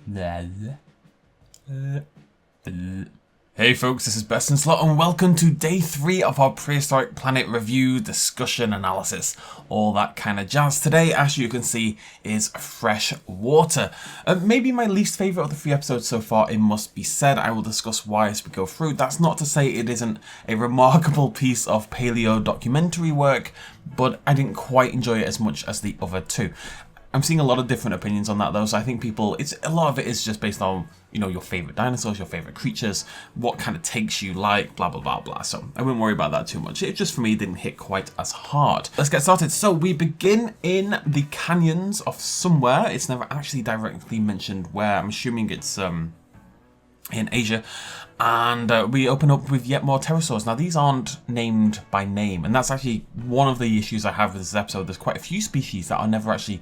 Hey folks, this is Best in Slot and welcome to day 3 of our Prehistoric Planet review, discussion, analysis, all that kind of jazz. Today, as you can see, is Freshwater. Maybe my least favourite of the 3 episodes so far, it must be said. I will discuss why as we go through. That's not to say it isn't a remarkable piece of paleo documentary work, but I didn't quite enjoy it as much as the other 2. I'm seeing a lot of different opinions on that though, so I think a lot of it is just based on, you know, your favourite dinosaurs, your favourite creatures, what kind of takes you like, blah blah blah blah, so I wouldn't worry about that too much. It just for me didn't hit quite as hard. Let's get started. So we begin in the canyons of somewhere. It's never actually directly mentioned where. I'm assuming it's in Asia, and we open up with yet more pterosaurs. Now these aren't named by name, and that's actually one of the issues I have with this episode. There's quite a few species that are never actually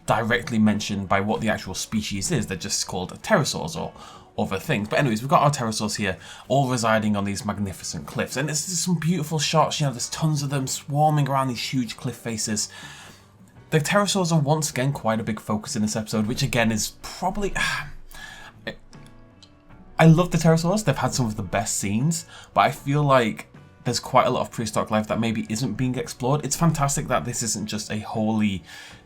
directly mentioned by what the actual species is. They're just called pterosaurs or other things. But anyways, we've got our pterosaurs here, all residing on these magnificent cliffs, and there's some beautiful shots. You know, there's tons of them swarming around these huge cliff faces. The pterosaurs are once again quite a big focus in this episode, which again is probably I love the pterosaurs. They've had some of the best scenes, but I feel like there's quite a lot of prehistoric life that maybe isn't being explored. It's fantastic that this isn't just a wholly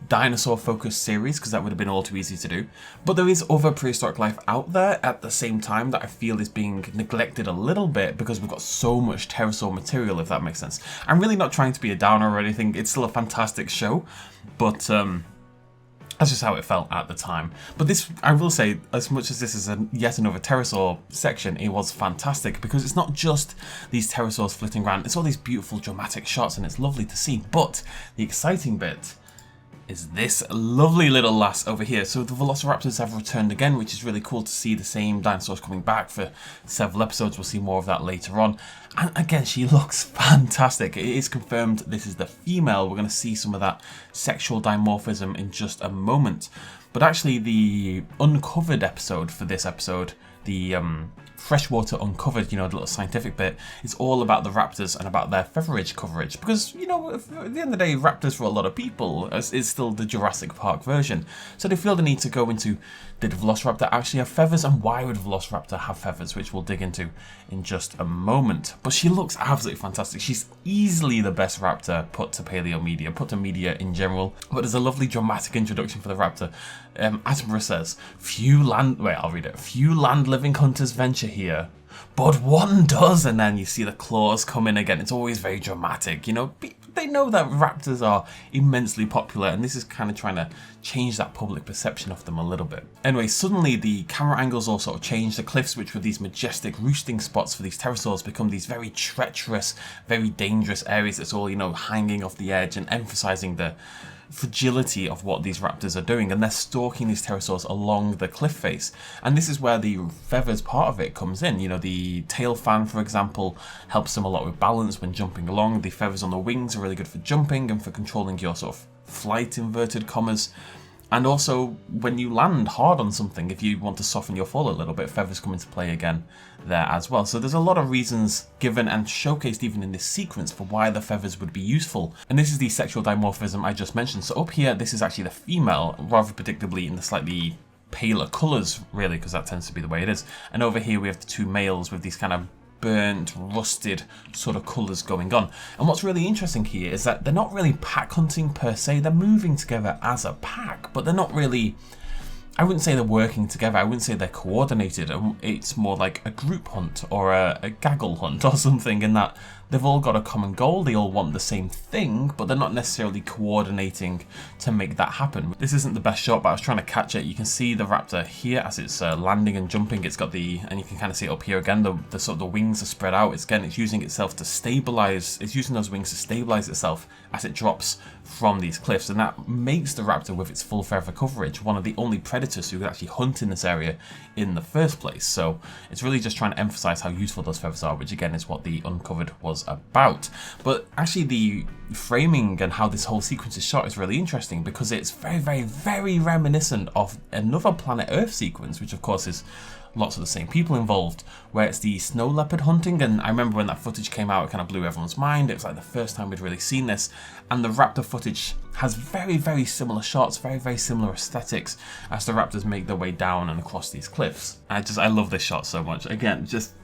dinosaur-focused series, because that would have been all too easy to do. But there is other prehistoric life out there at the same time that I feel is being neglected a little bit because we've got so much pterosaur material, if that makes sense. I'm really not trying to be a downer or anything. It's still a fantastic show, but that's just how it felt at the time. But this, I will say, as much as this is yet another pterosaur section, it was fantastic because it's not just these pterosaurs flitting around, it's all these beautiful dramatic shots and it's lovely to see. But the exciting bit is this lovely little lass over here. So the Velociraptors have returned again, which is really cool to see the same dinosaurs coming back for several episodes. We'll see more of that later on. And again, she looks fantastic. It is confirmed this is the female. We're going to see some of that sexual dimorphism in just a moment. But actually the uncovered episode for this episode, the Freshwater Uncovered, you know, the little scientific bit, is all about the raptors and about their featherage coverage. Because, you know, at the end of the day, raptors for a lot of people is still the Jurassic Park version. So they feel the need to go into, did Velociraptor actually have feathers, and why would Velociraptor have feathers, which we'll dig into in just a moment. But she looks absolutely fantastic. She's easily the best raptor put to paleo media, put to media in general. But there's a lovely dramatic introduction for the raptor. Attenborough says, few land-living hunters venture here, but one does, and then you see the claws come in again. It's always very dramatic, you know. They know that raptors are immensely popular, and this is kind of trying to change that public perception of them a little bit. Anyway, suddenly the camera angles all sort of change. The cliffs, which were these majestic roosting spots for these pterosaurs, become these very treacherous, very dangerous areas that's all, you know, hanging off the edge and emphasizing the fragility of what these raptors are doing, and they're stalking these pterosaurs along the cliff face. And this is where the feathers part of it comes in. You know, the tail fan, for example, helps them a lot with balance when jumping along. The feathers on the wings are really good for jumping and for controlling your sort of flight, inverted commas. And also when you land hard on something, if you want to soften your fall a little bit, feathers come into play again there as well. So there's a lot of reasons given and showcased even in this sequence for why the feathers would be useful. And this is the sexual dimorphism I just mentioned. So up here, this is actually the female, rather predictably in the slightly paler colours, really, because that tends to be the way it is. And over here we have the 2 males with these kind of burnt, rusted sort of colours going on. And what's really interesting here is that they're not really pack hunting per se. They're moving together as a pack, but they're not really, I wouldn't say they're working together. I wouldn't say they're coordinated. It's more like a group hunt or a gaggle hunt or something, in that they've all got a common goal. They all want the same thing, but they're not necessarily coordinating to make that happen. This isn't the best shot, but I was trying to catch it. You can see the raptor here as it's landing and jumping. It's got and you can kind of see it up here again, the sort of the wings are spread out. It's using itself to stabilize. It's using those wings to stabilize itself as it drops from these cliffs, and that makes the raptor, with its full feather coverage, one of the only predators who could actually hunt in this area in the first place. So it's really just trying to emphasize how useful those feathers are, which again is what the Uncovered was about. But actually the framing and how this whole sequence is shot is really interesting, because it's very, very, very reminiscent of another Planet Earth sequence, which of course is lots of the same people involved, where it's the snow leopard hunting. And I remember when that footage came out, it kind of blew everyone's mind. It was like the first time we'd really seen this. And the raptor footage has very, very similar shots, very, very similar aesthetics as the raptors make their way down and across these cliffs. I love this shot so much. Again, just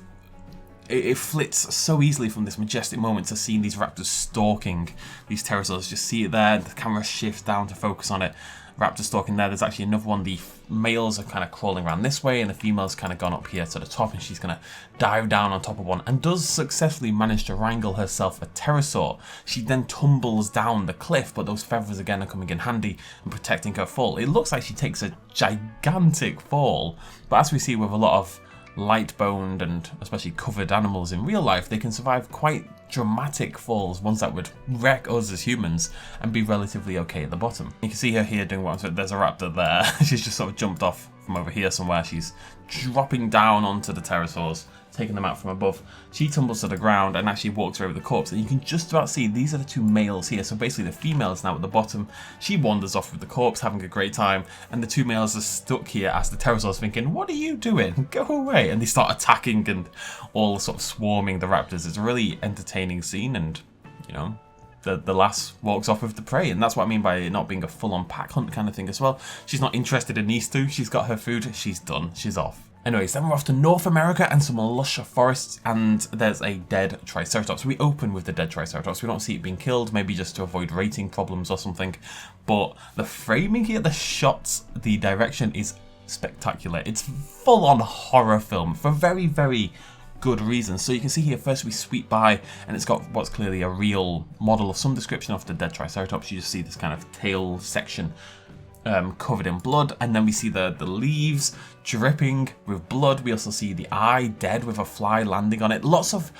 it flits so easily from this majestic moment to seeing these raptors stalking these pterosaurs. Just see it there, the camera shifts down to focus on it. Raptor stalking there. There's actually another one. The males are kind of crawling around this way, and the female's kind of gone up here to the top, and she's going to dive down on top of one and does successfully manage to wrangle herself a pterosaur. She then tumbles down the cliff, but those feathers again are coming in handy and protecting her fall. It looks like she takes a gigantic fall, but as we see with a lot of light-boned and especially covered animals in real life, they can survive quite dramatic falls, ones that would wreck us as humans, and be relatively okay at the bottom. You can see her here doing what I'm. There's a raptor there. She's just sort of jumped off from over here somewhere. She's dropping down onto the pterosaurs, taking them out from above. She tumbles to the ground and actually walks over the corpse, and you can just about see these are the two males here. So basically the female is now at the bottom. She wanders off with the corpse, having a great time, and the two males are stuck here as the pterosaurs thinking, what are you doing? Go away. And they start attacking and all sort of swarming the raptors. It's a really entertaining scene, and you know, the lass walks off with the prey, and that's what I mean by it not being a full-on pack hunt kind of thing as well. She's not interested in these two. She's got her food. She's done. She's off. Anyways, then we're off to North America and some lush forests, and there's a dead Triceratops. We open with the dead Triceratops. We don't see it being killed, maybe just to avoid rating problems or something. But the framing here, the shots, the direction is spectacular. It's full-on horror film for very, very good reasons. So you can see here, first we sweep by, and it's got what's clearly a real model of some description of the dead Triceratops. You just see this kind of tail section covered in blood, and then we see the leaves dripping with blood. We also see the eye dead with a fly landing on it. Lots of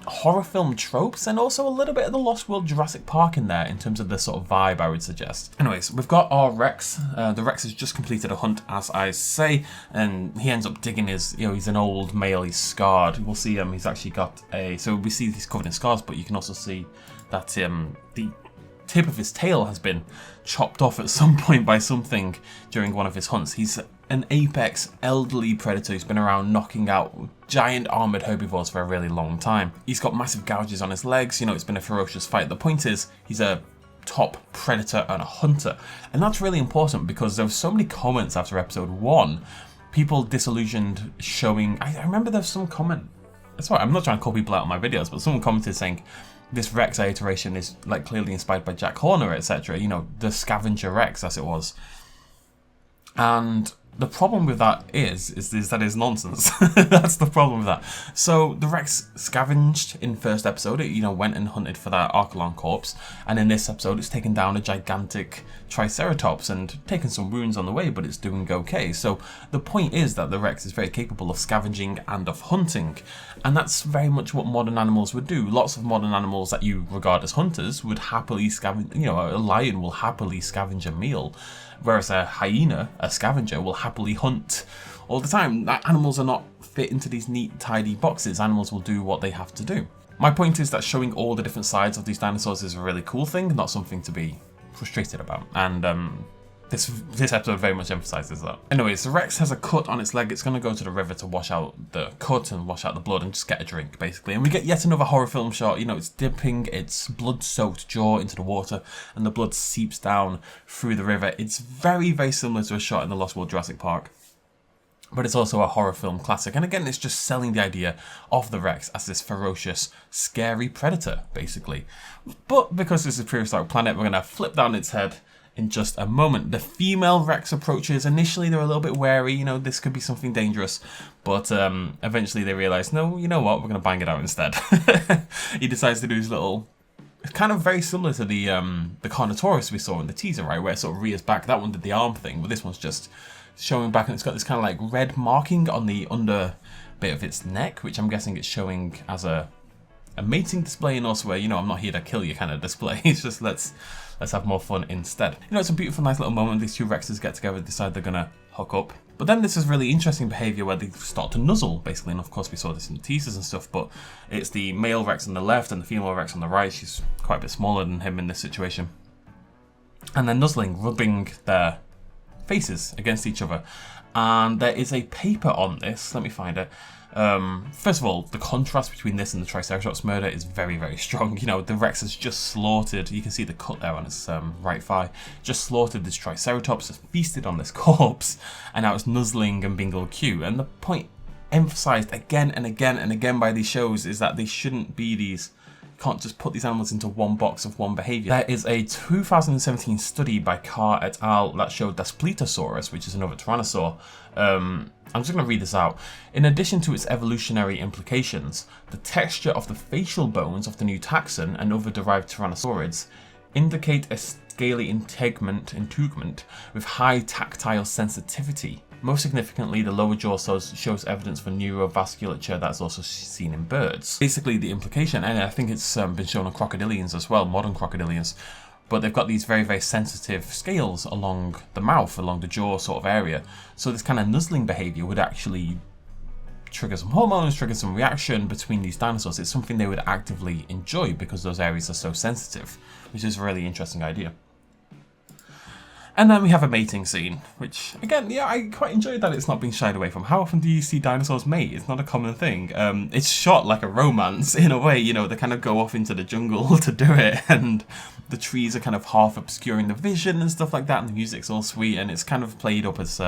horror film tropes, and also a little bit of the Lost World Jurassic Park in there in terms of the sort of vibe, I would suggest. Anyways, we've got our Rex. The Rex has just completed a hunt, as I say, and he ends up digging his, he's an old male, he's scarred. We'll see he's actually got so we see he's covered in scars, but you can also see that the tip of his tail has been chopped off at some point by something during one of his hunts. He's an apex elderly predator who's been around knocking out giant armored herbivores for a really long time. He's got massive gouges on his legs. It's been a ferocious fight. The point is, he's a top predator and a hunter, and that's really important because there were so many comments after episode 1, people disillusioned, showing I remember there's some comment. That's why I'm not trying to call people out on my videos, but someone commented saying this Rex iteration is like clearly inspired by Jack Horner, etc. The Scavenger Rex, as it was. And the problem with that is that it's nonsense. That's the problem with that. So the Rex scavenged in first episode. It went and hunted for that Archelon corpse, and in this episode it's taken down a gigantic Triceratops and taken some wounds on the way, but it's doing okay. So the point is that the Rex is very capable of scavenging and of hunting, and that's very much what modern animals would do. Lots of modern animals that you regard as hunters would happily scavenge. A lion will happily scavenge a meal, whereas a hyena, a scavenger, will happily hunt all the time. Animals are not fit into these neat, tidy boxes. Animals will do what they have to do. My point is that showing all the different sides of these dinosaurs is a really cool thing, not something to be frustrated about. And this episode very much emphasizes that. Anyways, the Rex has a cut on its leg. It's going to go to the river to wash out the cut and wash out the blood and just get a drink, basically. And we get yet another horror film shot. It's dipping its blood-soaked jaw into the water, and the blood seeps down through the river. It's very, very similar to a shot in the Lost World Jurassic Park, but it's also a horror film classic. And again, it's just selling the idea of the Rex as this ferocious, scary predator, basically. But because this is Prehistoric Planet, we're going to flip down its head in just a moment. The female Rex approaches. Initially, they're a little bit wary. This could be something dangerous. But eventually they realize, no, you know what? We're going to bang it out instead. He decides to do his little... It's kind of very similar to the Carnotaurus we saw in the teaser, right? Where it sort of rears back. That one did the arm thing, but this one's just showing back, and it's got this kind of like red marking on the under bit of its neck, which I'm guessing it's showing as a mating display, and also I'm not here to kill you kind of display. It's just let's have more fun instead. It's a beautiful, nice little moment. These two Rexes get together, decide they're gonna hook up. But then this is really interesting behavior where they start to nuzzle, basically. And of course we saw this in the teasers and stuff, but it's the male Rex on the left and the female Rex on the right. She's quite a bit smaller than him in this situation. And they're nuzzling, rubbing their faces against each other. And there is a paper on this. Let me find it. First of all, the contrast between this and the Triceratops murder is very, very strong. You know, the Rex has just slaughtered, you can see the cut there on its right thigh, just slaughtered this Triceratops, has feasted on this corpse, and now it's nuzzling and being all cute. And the point emphasized again and again and again by these shows is that they shouldn't be these, you can't just put these animals into one box of one behavior. There is a 2017 study by Carr et al. That showed Daspletosaurus, which is another tyrannosaur. I'm just going to read this out. In addition to its evolutionary implications, the texture of the facial bones of the new taxon and other derived tyrannosaurids indicate a scaly integument with high tactile sensitivity. Most significantly, the lower jaw shows evidence for neurovasculature that's also seen in birds. Basically, the implication, and I think it's been shown on crocodilians as well, modern crocodilians, but they've got these very, very sensitive scales along the mouth, along the jaw sort of area. So this kind of nuzzling behavior would actually trigger some hormones, trigger some reaction between these dinosaurs. It's something they would actively enjoy because those areas are so sensitive, which is a really interesting idea. And then we have a mating scene, which, again, yeah, I quite enjoyed that it's not being shied away from. How often do you see dinosaurs mate? It's not a common thing. It's shot like a romance, in a way, you know, they kind of go off into the jungle to do it, and the trees are kind of half obscuring the vision and stuff like that, and the music's all sweet, and it's kind of played up as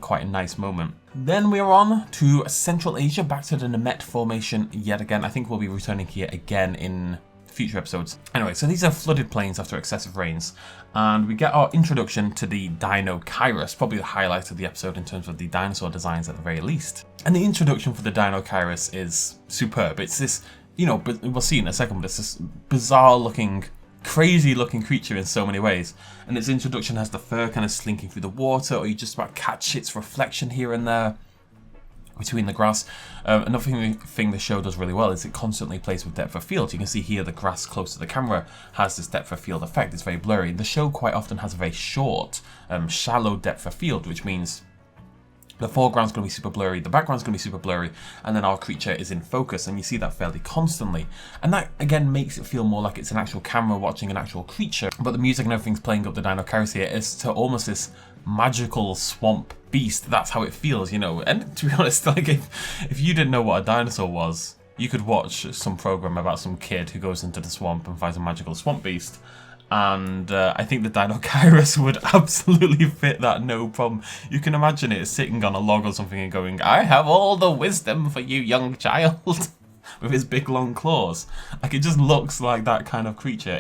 quite a nice moment. Then we're on to Central Asia, back to the Nemegt Formation yet again. I think we'll be returning here again in future episodes. Anyway, so these are flooded plains after excessive rains, and we get our introduction to the Deinocheirus, probably the highlight of the episode in terms of the dinosaur designs at the very least. And the introduction for the Deinocheirus is superb. It's this, you know, but we'll see in a second, but it's this bizarre looking, crazy looking creature in so many ways. And its introduction has the fur kind of slinking through the water, or you just about catch its reflection here and there between the grass. Another thing the show does really well is it constantly plays with depth of field. You can see here the grass close to the camera has this depth of field effect. It's very blurry. The show quite often has a very short, shallow depth of field, which means the foreground's going to be super blurry, the background's going to be super blurry, and then our creature is in focus, and you see that fairly constantly. And that, again, makes it feel more like it's an actual camera watching an actual creature. But the music and everything's playing up the Deinocheirus here is to almost this magical swamp beast. That's how it feels, you know. And to be honest, like, if you didn't know what a dinosaur was, you could watch some program about some kid who goes into the swamp and finds a magical swamp beast. And I think the Deinocheirus would absolutely fit that, no problem. You can imagine it sitting on a log or something and going, "I have all the wisdom for you, young child," with his big long claws. Like, it just looks like that kind of creature.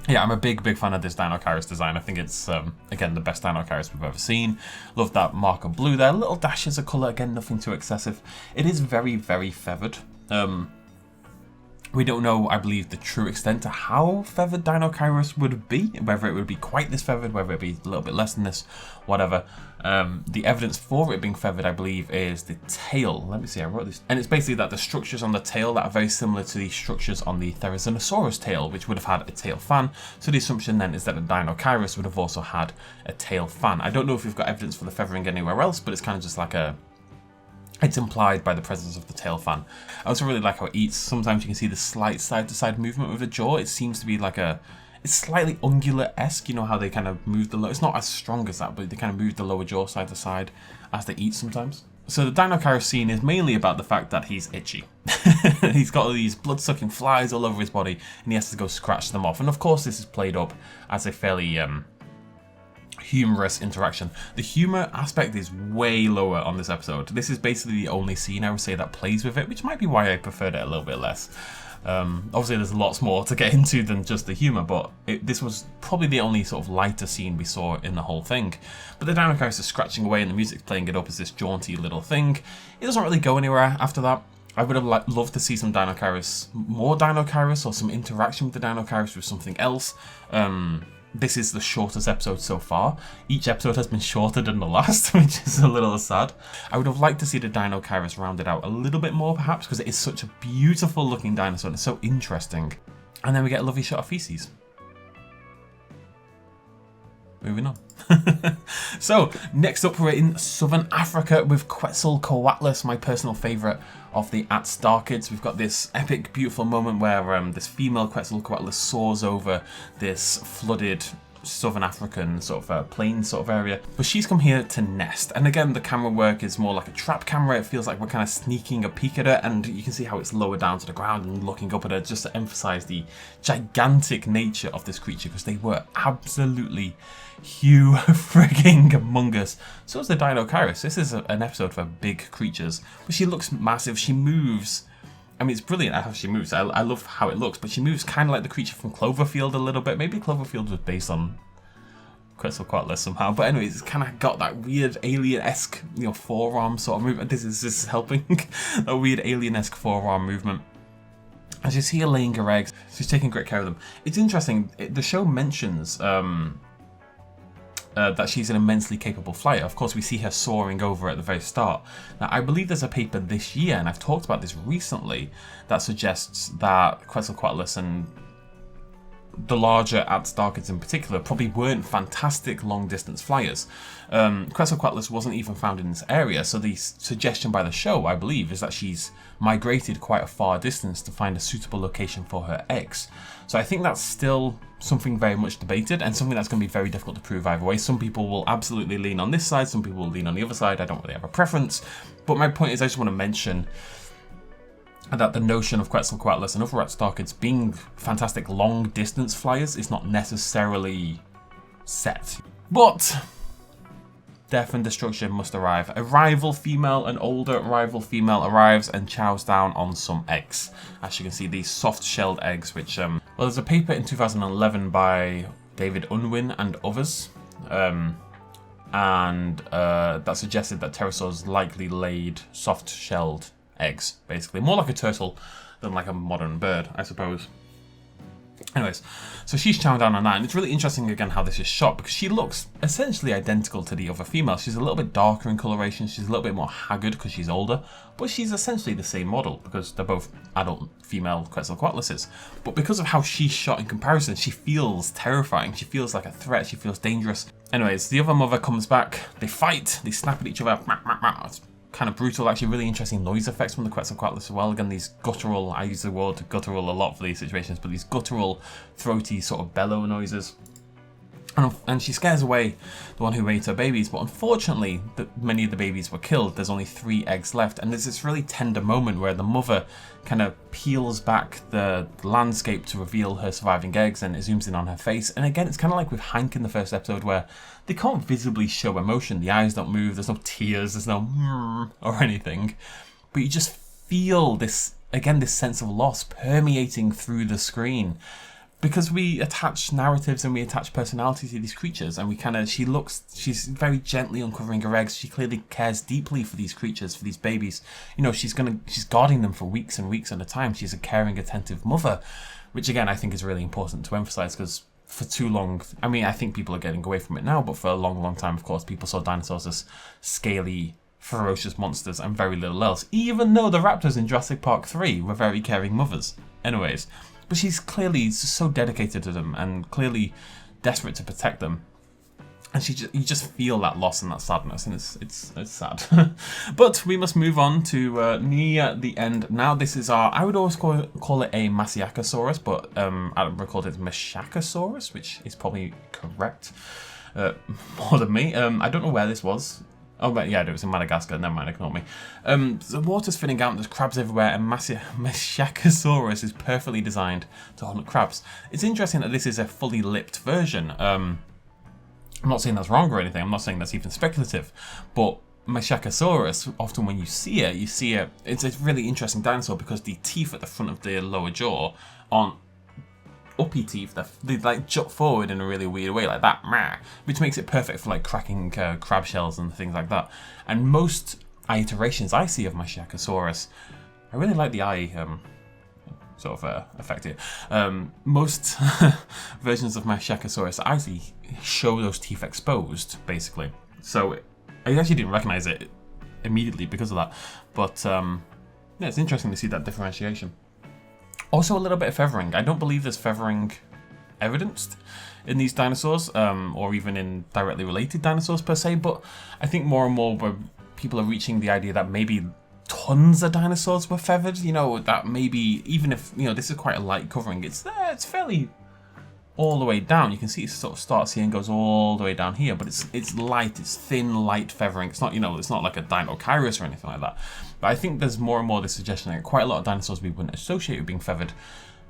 Yeah, I'm a big fan of this Deinocheirus design. I think it's, again, the best Deinocheirus we've ever seen. Love that mark of blue there. Little dashes of colour, again, nothing too excessive. It is very, very feathered. We don't know, I believe, the true extent to how feathered Deinocheirus would be. Whether it would be quite this feathered, whether it would be a little bit less than this, whatever. The evidence for it being feathered, I believe, is the tail. Let me see, I wrote this. And it's basically that the structures on the tail that are very similar to the structures on the Tyrannosaurus tail, which would have had a tail fan. So the assumption then is that the Deinocheirus would have also had a tail fan. I don't know if we've got evidence for the feathering anywhere else, but it's kind of just like it's implied by the presence of the tail fan. I also really like how it eats. Sometimes you can see the slight side-to-side movement with the jaw. It seems to be like it's slightly ungulate-esque, you know how they kind of move it's not as strong as that, but they kind of move the lower jaw side to side as they eat sometimes. So the Deinocheirus scene is mainly about the fact that he's itchy. He's got all these blood-sucking flies all over his body, and he has to go scratch them off. And of course this is played up as a fairly humorous interaction. The humor aspect is way lower on this episode. This is basically the only scene I would say that plays with it, which might be why I preferred it a little bit less. Obviously there's lots more to get into than just the humor, but this was probably the only sort of lighter scene we saw in the whole thing. But the Deinocheirus is scratching away and the music's playing it up as this jaunty little thing. It doesn't really go anywhere after that. I would have loved to see some more Deinocheirus, or some interaction with the Deinocheirus with something else. This is the shortest episode so far. Each episode has been shorter than the last, which is a little sad. I would have liked to see the Deinocheirus rounded out a little bit more, perhaps, because it is such a beautiful looking dinosaur and it's so interesting. And then we get a lovely shot of feces. Moving on. So, next up we're in Southern Africa with Quetzalcoatlus, my personal favourite of the At-Star-Kids. We've got this epic, beautiful moment where this female Quetzalcoatlus soars over this flooded southern African sort of plains sort of area. But she's come here to nest, and again the camera work is more like a trap camera. It feels like we're kind of sneaking a peek at her, and you can see how it's lower down to the ground and looking up at her, just to emphasize the gigantic nature of this creature, because they were absolutely huge frigging humongous. So is the Deinocheirus. This is an episode for big creatures, but she looks massive. She moves, I mean, it's brilliant how she moves. I love how it looks, but she moves kind of like the creature from Cloverfield a little bit. Maybe Cloverfield was based on Quetzalcoatl somehow, but anyways, it's kind of got that weird alien-esque, you know, forearm sort of movement. This is helping a weird alien-esque forearm movement. And she's here laying her eggs. She's taking great care of them. It's interesting. The show mentions that she's an immensely capable flyer. Of course, we see her soaring over at the very start. Now, I believe there's a paper this year, and I've talked about this recently, that suggests that Quetzalcoatlus and the larger Atstarchids in particular probably weren't fantastic long-distance flyers. Quetzalcoatlus wasn't even found in this area, so the suggestion by the show, I believe, is that she's migrated quite a far distance to find a suitable location for her eggs. So I think that's still something very much debated, and something that's going to be very difficult to prove either way. Some people will absolutely lean on this side, some people will lean on the other side. I don't really have a preference, but my point is I just want to mention that the notion of Quetzalcoatlus and other Atstarchids being fantastic long-distance flyers is not necessarily set. But death and destruction must arrive. A rival female, an older rival female, arrives and chows down on some eggs. As you can see, these soft-shelled eggs, which, well, there's a paper in 2011 by David Unwin and others, that suggested that pterosaurs likely laid soft-shelled eggs, basically. More like a turtle than like a modern bird, I suppose. Anyways, so she's chowing down on that, and it's really interesting again how this is shot, because she looks essentially identical to the other female. She's a little bit darker in coloration, she's a little bit more haggard because she's older, but she's essentially the same model because they're both adult female Quetzalcoatluses. But because of how she's shot in comparison, she feels terrifying, she feels like a threat, she feels dangerous. Anyways, the other mother comes back, they fight, they snap at each other. It's kind of brutal, actually. Really interesting noise effects from the Quetzalcoatlus as well. Again, these guttural, I use the word guttural a lot for these situations, but these guttural, throaty sort of bellow noises. And she scares away the one who ate her babies, but unfortunately many of the babies were killed. There's only 3 eggs left, and there's this really tender moment where the mother kind of peels back the landscape to reveal her surviving eggs, and it zooms in on her face. And again, it's kind of like with Hank in the first episode, where they can't visibly show emotion. The eyes don't move, there's no tears, there's no or anything, but you just feel this, again, this sense of loss permeating through the screen. Because we attach narratives and we attach personality to these creatures, and we kind of, she's very gently uncovering her eggs. She clearly cares deeply for these creatures, for these babies. You know, she's guarding them for weeks and weeks at a time. She's a caring, attentive mother, which again, I think is really important to emphasize, because for too long, I mean, I think people are getting away from it now, but for a long, long time, of course, people saw dinosaurs as scaly, ferocious monsters and very little else, even though the raptors in Jurassic Park 3 were very caring mothers. Anyways, but she's clearly so dedicated to them and clearly desperate to protect them, and you just feel that loss and that sadness, and it's sad. But we must move on to near the end now. This is our, I would always call it a Masiacosaurus, but I've recalled it Mashacosaurus, which is probably correct more than me. I don't know where this was. Oh, but yeah, it was in Madagascar. Never mind, ignore me. The water's thinning out, there's crabs everywhere, and Mashacosaurus is perfectly designed to hunt crabs. It's interesting that this is a fully lipped version. I'm not saying that's wrong or anything, I'm not saying that's even speculative, but Mashacosaurus, often when you see it, it's a really interesting dinosaur because the teeth at the front of the lower jaw aren't uppy teeth, they like jut forward in a really weird way, like that, which makes it perfect for like cracking crab shells and things like that. And most iterations I see of Mashacosaurus, I really like the eye sort of effect here. Most versions of Mashacosaurus I see show those teeth exposed, basically. So I actually didn't recognize it immediately because of that, but yeah, it's interesting to see that differentiation. Also a little bit of feathering. I don't believe there's feathering evidenced in these dinosaurs, or even in directly related dinosaurs per se, but I think more and more where people are reaching the idea that maybe tons of dinosaurs were feathered, you know, that maybe, even if, you know, this is quite a light covering, it's fairly all the way down. You can see it sort of starts here and goes all the way down here, but it's light, it's thin, light feathering. It's not, you know, it's not like a Deinocheirus or anything like that. But I think there's more and more this suggestion that quite a lot of dinosaurs we wouldn't associate with being feathered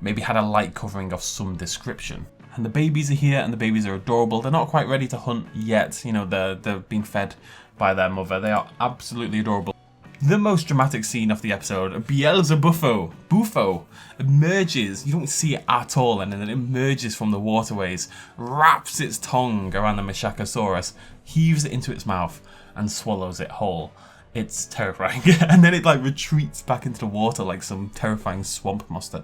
maybe had a light covering of some description. And the babies are here, and the babies are adorable. They're not quite ready to hunt yet. You know, they're being fed by their mother. They are absolutely adorable. The most dramatic scene of the episode, Bufo emerges. You don't see it at all, and then it emerges from the waterways, wraps its tongue around the Meshacosaurus, heaves it into its mouth, and swallows it whole. It's terrifying. And then it like retreats back into the water like some terrifying swamp monster.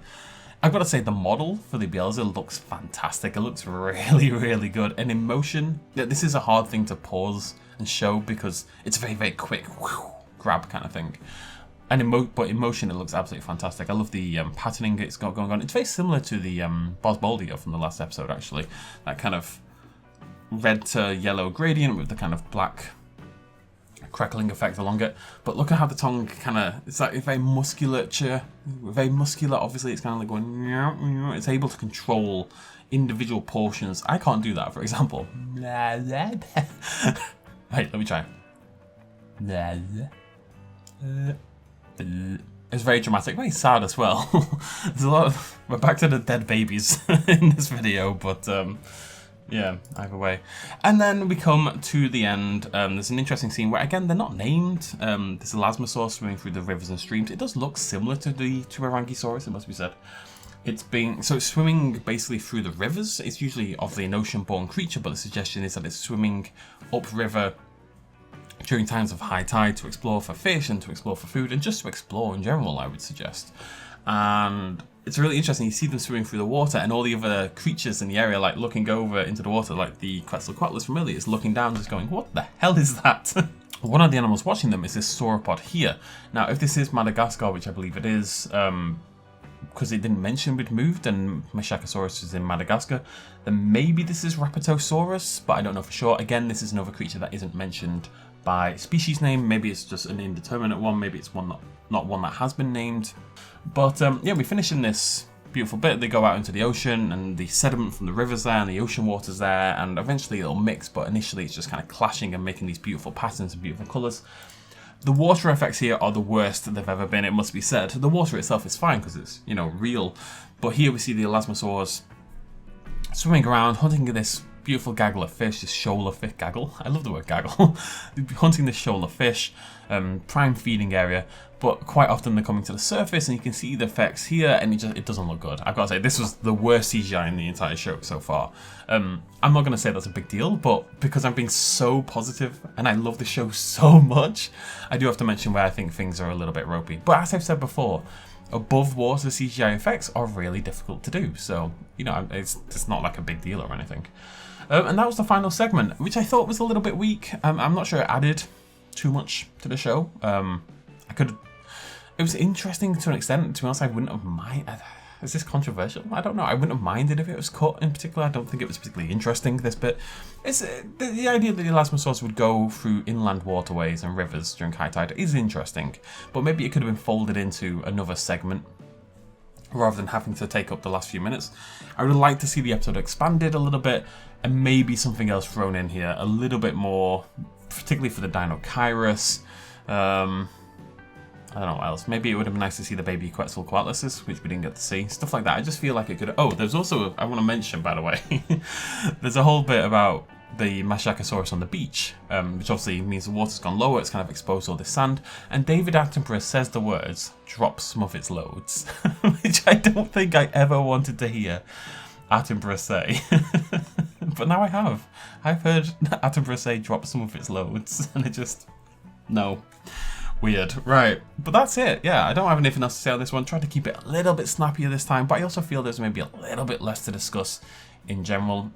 I've got to say, the model for the Bielsa looks fantastic. It looks really, really good. And in motion, this is a hard thing to pause and show because it's very, very quick grab kind of thing. And but in motion, it looks absolutely fantastic. I love the patterning it's got going on. It's very similar to the Bosboldia from the last episode, actually. That kind of red to yellow gradient with the kind of black crackling effect along it. But look at how the tongue kind of, it's like very muscular, obviously. It's kind of like going, it's able to control individual portions. I can't do that, for example. Wait, let me try. It's very dramatic, very sad as well. There's a lot of, we're back to the dead babies in this video, but yeah, either way. And then we come to the end. There's an interesting scene where, again, they're not named. There's Elasmosaurus swimming through the rivers and streams. It does look similar to the Tyrannosaurus, it must be said. It's swimming basically through the rivers. It's usually obviously an ocean-born creature, but the suggestion is that it's swimming upriver during times of high tide to explore for fish and to explore for food and just to explore in general, I would suggest. And it's really interesting. You see them swimming through the water, and all the other creatures in the area like looking over into the water, like the Quetzalcoatlus from earlier is looking down just going, what the hell is that? One of the animals watching them is this sauropod here. Now, if this is Madagascar, which I believe it is, because it didn't mention we'd moved and Meshacosaurus is in Madagascar, then maybe this is Rapatosaurus, but I don't know for sure. Again, this is another creature that isn't mentioned by species name. Maybe it's just an indeterminate one, maybe it's one not one that has been named. But yeah, we finish in this beautiful bit. They go out into the ocean, and the sediment from the rivers there and the ocean water's there, and eventually it'll mix, but initially it's just kind of clashing and making these beautiful patterns and beautiful colours. The water effects here are the worst they've ever been, it must be said. The water itself is fine because it's, you know, real, but here we see the Elasmosaurus swimming around, hunting this beautiful gaggle of fish, this shoal of fish, gaggle, I love the word gaggle, hunting this shoal of fish, prime feeding area, but quite often they're coming to the surface and you can see the effects here and it doesn't look good. I've got to say, this was the worst CGI in the entire show so far. I'm not going to say that's a big deal, but because I'm being so positive and I love the show so much, I do have to mention where I think things are a little bit ropey. But as I've said before, above water CGI effects are really difficult to do, so, you know, it's not like a big deal or anything. And that was the final segment, which I thought was a little bit weak. I'm not sure it added too much to the show. It was interesting to an extent. To be honest, I wouldn't have minded. Is this controversial? I don't know. I wouldn't have minded if it was cut in particular. I don't think it was particularly interesting, this bit. It's the idea that the Elasmosaurus would go through inland waterways and rivers during high tide is interesting, but maybe it could have been folded into another segment rather than having to take up the last few minutes. I would like to see the episode expanded a little bit and maybe something else thrown in here a little bit more, particularly for the Deinocheirus. I don't know what else. Maybe it would have been nice to see the baby Quetzalcoatluses, which we didn't get to see. Stuff like that. I just feel like it could... Oh, there's also... I want to mention, by the way, there's a whole bit about the Meshacosaurus on the beach, which obviously means the water's gone lower, it's kind of exposed all this sand, and David Attenborough says the words, drop some of its loads, which I don't think I ever wanted to hear Attenborough say. But now I have. I've heard Attenborough say drop some of its loads, and it just... No. Weird. Right. But that's it. Yeah, I don't have anything else to say on this one. Tried to keep it a little bit snappier this time, but I also feel there's maybe a little bit less to discuss in general.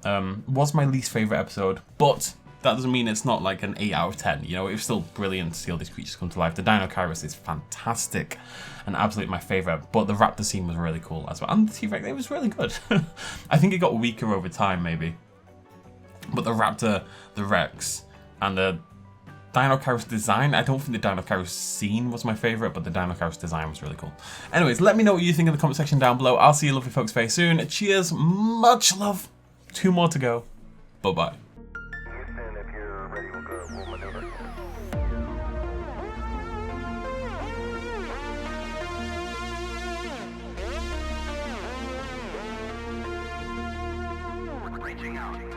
Was my least favourite episode, but that doesn't mean it's not like an 8 out of 10. You know, it was still brilliant to see all these creatures come to life. The Deinocheirus is fantastic and absolutely my favourite, but the raptor scene was really cool as well. And the T-Rex, it was really good. I think it got weaker over time, maybe. But the raptor, the Rex, and the Deinocheirus design, I don't think the Deinocheirus scene was my favourite, but the Deinocheirus design was really cool. Anyways, let me know what you think in the comment section down below. I'll see you lovely folks very soon. Cheers, much love, 2 more to go. Bye-bye. Houston, if you're ready, we'll maneuver. Reaching out.